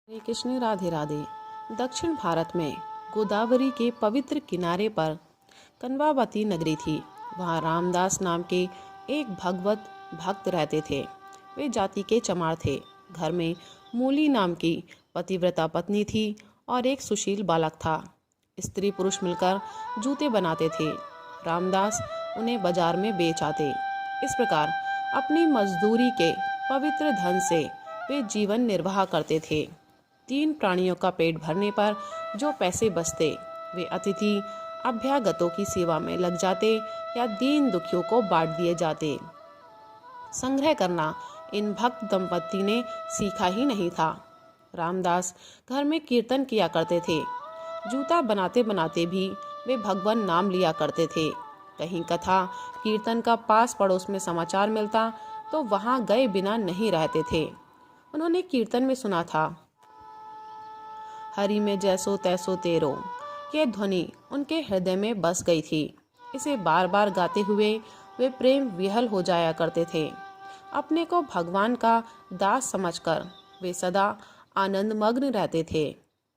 हरे कृष्ण, राधे राधे। दक्षिण भारत में गोदावरी के पवित्र किनारे पर कन्वावती नगरी थी। वहाँ रामदास नाम के एक भगवत भक्त रहते थे। वे जाति के चमार थे। घर में मूली नाम की पतिव्रता पत्नी थी और एक सुशील बालक था। स्त्री पुरुष मिलकर जूते बनाते थे। रामदास उन्हें बाजार में बेच आते। इस प्रकार अपनी मजदूरी के पवित्र धन से वे जीवन निर्वाह करते थे। 3 प्राणियों का पेट भरने पर जो पैसे बचते वे अतिथि अभ्यागतों की सेवा में लग जाते या दीन दुखियों को बांट दिए जाते। संग्रह करना इन भक्त दंपति ने सीखा ही नहीं था। रामदास घर में कीर्तन किया करते थे। जूता बनाते बनाते भी वे भगवान नाम लिया करते थे। कहीं कथा कीर्तन का पास पड़ोस में समाचार मिलता तो वहां गए बिना नहीं रहते थे। उन्होंने कीर्तन में सुना था, हरि में जैसो तैसो तेरो। यह ध्वनि उनके हृदय में बस गई थी। इसे बार बार गाते हुए वे प्रेम विह्वल हो जाया करते थे। अपने को भगवान का दास समझकर वे सदा आनंद मग्न रहते थे।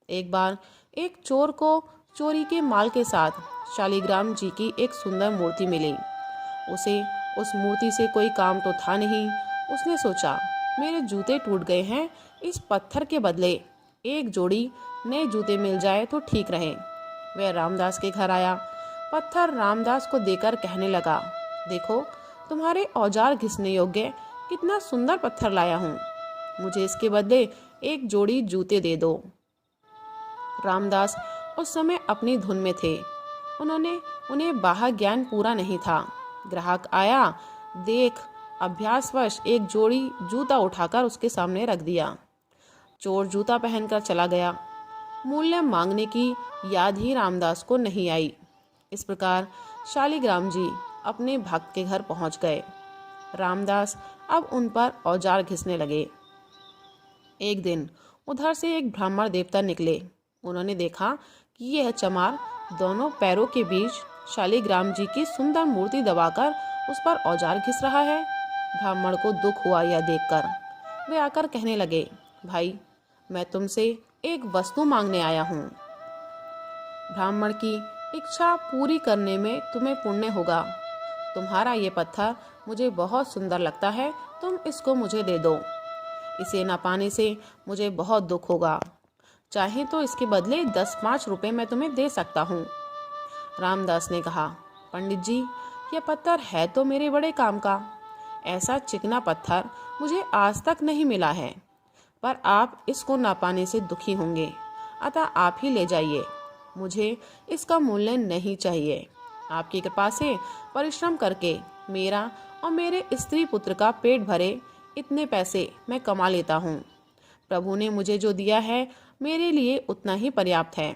एक बार एक चोर को चोरी के माल के साथ शालिग्राम जी की एक सुंदर मूर्ति मिली। उसे उस मूर्ति से कोई काम तो था नहीं। उसने सोचा, मेरे जूते टूट गए हैं, इस पत्थर के बदले एक जोड़ी नए जूते मिल जाए तो ठीक रहे। वह रामदास के घर आया। पत्थर रामदास को देकर कहने लगा, देखो तुम्हारे औजार घिसने योग्य कितना सुंदर पत्थर लाया हूँ। मुझे इसके बदले एक जोड़ी जूते दे दो। रामदास उस समय अपनी धुन में थे। उन्हें बाह्य ज्ञान पूरा नहीं था। ग्राहक आया, देख अभ्यासवश एक जोड़ी जूता उठाकर उसके सामने रख दिया। चोर जूता पहनकर चला गया। मूल्य मांगने की याद ही रामदास को नहीं आई। इस प्रकार शालिग्राम जी अपने भक्त के घर पहुंच गए। रामदास अब उन पर औजार घिसने लगे। एक दिन उधर से एक ब्राह्मण देवता निकले। उन्होंने देखा कि यह चमार दोनों पैरों के बीच शालिग्राम जी की सुंदर मूर्ति दबाकर उस पर औजार घिस रहा है। ब्राह्मण को दुख हुआ यह देखकर। वे आकर कहने लगे, भाई मैं तुमसे एक वस्तु मांगने आया हूँ। ब्राह्मण की इच्छा पूरी करने में तुम्हें पुण्य होगा। तुम्हारा ये पत्थर मुझे बहुत सुंदर लगता है, तुम इसको मुझे दे दो। इसे न पाने से मुझे बहुत दुख होगा। चाहे तो इसके बदले 10-5 रुपए मैं तुम्हें दे सकता हूँ। रामदास ने कहा, पंडित जी यह पत्थर है तो मेरे बड़े काम का। ऐसा चिकना पत्थर मुझे आज तक नहीं मिला है, पर आप इसको ना पाने से दुखी होंगे, अतः आप ही ले जाइए। मुझे इसका मूल्य नहीं चाहिए। आपकी कृपा से परिश्रम करके मेरा और मेरे स्त्री पुत्र का पेट भरे इतने पैसे मैं कमा लेता हूँ। प्रभु ने मुझे जो दिया है मेरे लिए उतना ही पर्याप्त है।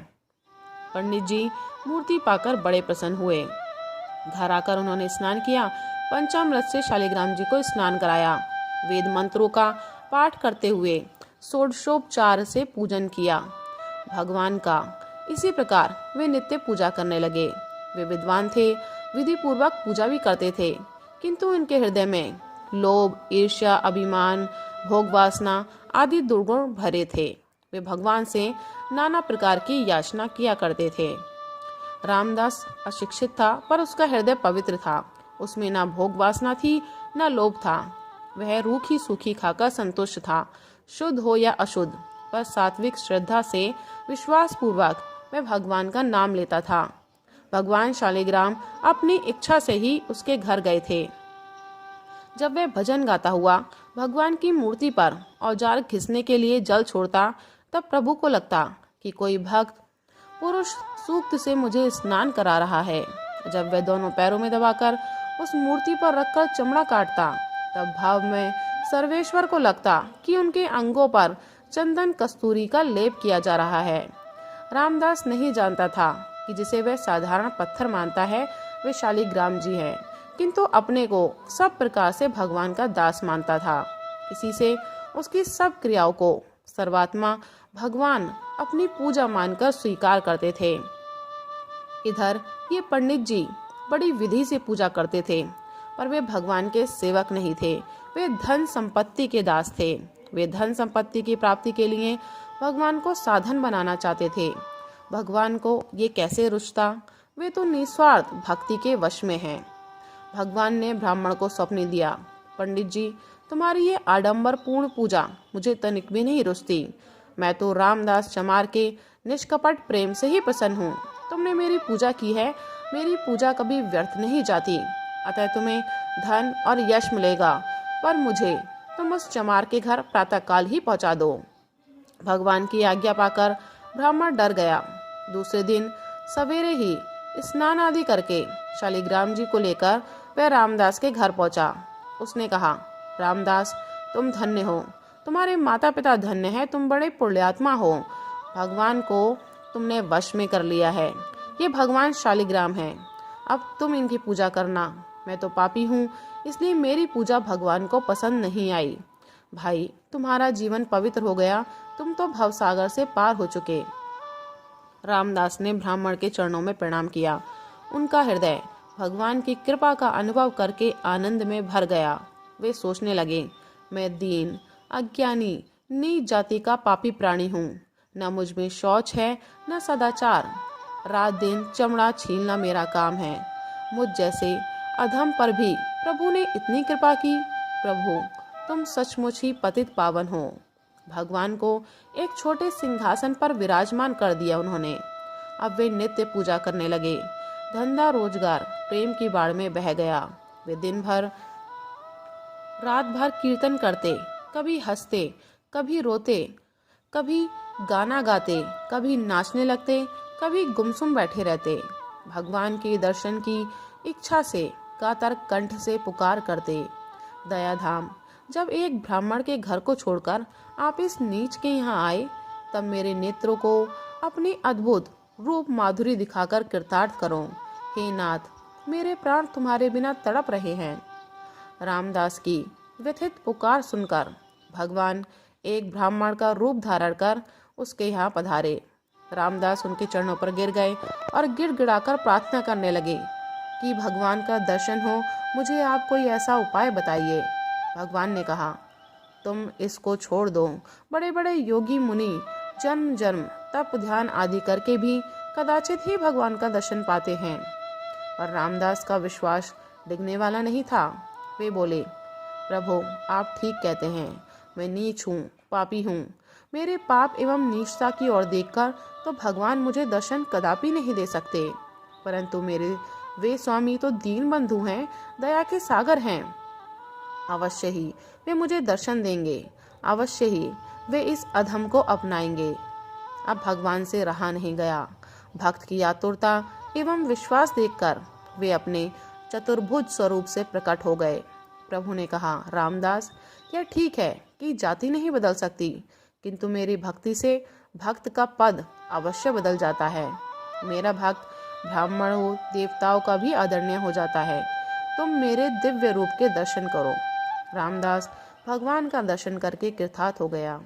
पंडित जी मूर्ति पाकर बड़े प्रसन्न हुए। घर आकर उन्होंने स्नान किया। पंचामृत से शालिग्राम जी को स्नान कराया। वेद मंत्रों का पाठ करते हुए षोडशोपचार से पूजन किया भगवान का। इसी प्रकार वे नित्य पूजा करने लगे। वे विद्वान थे, विधि पूर्वक पूजा भी करते थे, किंतु इनके हृदय में लोभ, ईर्ष्या, अभिमान, भोग वासना आदि दुर्गुण भरे थे। वे भगवान से नाना प्रकार की याचना किया करते थे। रामदास अशिक्षित था, पर उसका हृदय पवित्र था। उसमें न भोग वासना थी न लोभ था। वह रूखी सूखी खाकर संतुष्ट था। शुद्ध हो या अशुद्ध, पर सात्विक श्रद्धा से विश्वास पूर्वक वह भगवान का नाम लेता था। भगवान शालिग्राम अपनी इच्छा से ही उसके घर गए थे। जब वह भजन गाता हुआ भगवान की मूर्ति पर औजार घिसने के लिए जल छोड़ता, तब प्रभु को लगता कि कोई भक्त पुरुष सूक्त से मुझे स्नान करा रहा है। जब वह दोनों पैरों में दबाकर उस मूर्ति पर रखकर चमड़ा काटता, तब भाव में सर्वेश्वर को लगता कि उनके अंगों पर चंदन कस्तूरी का लेप किया जा रहा है। रामदास नहीं जानता था कि जिसे वह साधारण पत्थर मानता है वे शालिग्राम जी हैं, किंतु अपने को सब प्रकार से भगवान का दास मानता था। इसी से उसकी सब क्रियाओं को सर्वात्मा भगवान अपनी पूजा मानकर स्वीकार करते थे। इधर ये पंडित जी बड़ी विधि से पूजा करते थे, पर वे भगवान के सेवक नहीं थे। वे धन संपत्ति के दास थे। वे धन संपत्ति की प्राप्ति के लिए भगवान को साधन बनाना चाहते थे। भगवान को ये कैसे रुचता, वे तो निस्वार्थ भक्ति के वश में हैं। भगवान ने ब्राह्मण को स्वप्न दिया, पंडित जी, तुम्हारी ये आडंबर पूर्ण पूजा मुझे तनिक भी नहीं रुचती। मैं तो रामदास चमार के निष्कपट प्रेम से ही प्रसन्न हूँ। तुमने मेरी पूजा की है, मेरी पूजा कभी व्यर्थ नहीं जाती। अतः तुम्हें धन और यश मिलेगा, पर मुझे तुम उस चमार के घर प्रातःकाल ही पहुंचा दो। भगवान की आज्ञा पाकर ब्राह्मण डर गया। दूसरे दिन सवेरे ही स्नान आदि करके शालिग्राम जी को लेकर वह रामदास के घर पहुंचा। उसने कहा, रामदास, तुम धन्य हो, तुम्हारे माता पिता धन्य हैं, तुम बड़े पुण्यात्मा हो। भगवान को तुमने वश में कर लिया है। ये भगवान शालिग्राम हैं, अब तुम इनकी पूजा करना। मैं तो पापी हूँ, इसलिए मेरी पूजा भगवान को पसंद नहीं आई। भाई, तुम्हारा जीवन पवित्र हो गया, तुम तो भवसागर से पार हो चुके। रामदास ने ब्राह्मण के चरणों में प्रणाम किया। उनका हृदय भगवान की कृपा का अनुभव करके आनंद में भर गया। वे सोचने लगे, मैं दीन, अज्ञानी, नीच जाति का पापी प्राणी हूँ। न मुझ में शौच है, न सदाचार। रात दिन चमड़ा छीलना मेरा काम है। मुझ जैसे अधम पर भी प्रभु ने इतनी कृपा की। प्रभु, तुम सचमुच ही पतित पावन हो। भगवान को एक छोटे सिंहासन पर विराजमान कर दिया उन्होंने। अब वे नित्य पूजा करने लगे। धंधा रोजगार प्रेम की बाढ़ में बह गया। वे दिन भर रात भर कीर्तन करते, कभी हंसते, कभी रोते, कभी गाना गाते, कभी नाचने लगते, कभी गुमसुम बैठे रहते। भगवान के दर्शन की इच्छा से कातर कंठ से पुकार करते, दयाधाम, जब एक ब्राह्मण के घर को छोड़कर आप इस नीच के यहाँ आए, तब मेरे नेत्रों को अपनी अद्भुत रूप माधुरी दिखाकर कृतार्थ करो। हे नाथ, मेरे प्राण तुम्हारे बिना तड़प रहे हैं। रामदास की व्यथित पुकार सुनकर भगवान एक ब्राह्मण का रूप धारण कर उसके यहाँ पधारे। रामदास उनके चरणों पर गिर गए और गिड़गिड़ाकर प्रार्थना करने लगे कि भगवान का दर्शन हो, मुझे आप कोई ऐसा उपाय बताइए। भगवान ने कहा, तुम इसको छोड़ दो। बड़े बड़े योगी मुनि जन्म जन्म तप ध्यान आदि करके भी कदाचित ही भगवान का दर्शन पाते हैं। पर रामदास का विश्वास डिगने वाला नहीं था। वे बोले, प्रभु, आप ठीक कहते हैं, मैं नीच हूँ, पापी हूँ। मेरे पाप एवं नीचता की ओर देखकर तो भगवान मुझे दर्शन कदापि नहीं दे सकते, परंतु मेरे वे स्वामी तो दीन बंधु हैं, दया के सागर हैं। अवश्य ही वे मुझे दर्शन देंगे, अवश्य ही वे इस अधम को अपनाएंगे। अब भगवान से रहा नहीं गया। भक्त की आतुरता एवं विश्वास देखकर वे अपने चतुर्भुज स्वरूप से प्रकट हो गए। प्रभु ने कहा, रामदास, यह ठीक है कि जाति नहीं बदल सकती, किंतु मेरी भक्ति से भक्त का पद अवश्य बदल जाता है। मेरा भक्त ब्राह्मण हो, देवताओं का भी आदरणीय हो जाता है। तुम मेरे दिव्य रूप के दर्शन करो। रामदास भगवान का दर्शन करके कृतार्थ हो गया।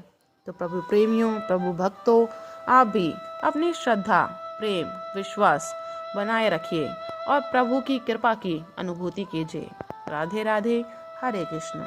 तो प्रभु प्रेमियों, प्रभु भक्तों, आप भी अपनी श्रद्धा, प्रेम, विश्वास बनाए रखिए और प्रभु की कृपा की अनुभूति कीजिए। राधे राधे, हरे कृष्ण।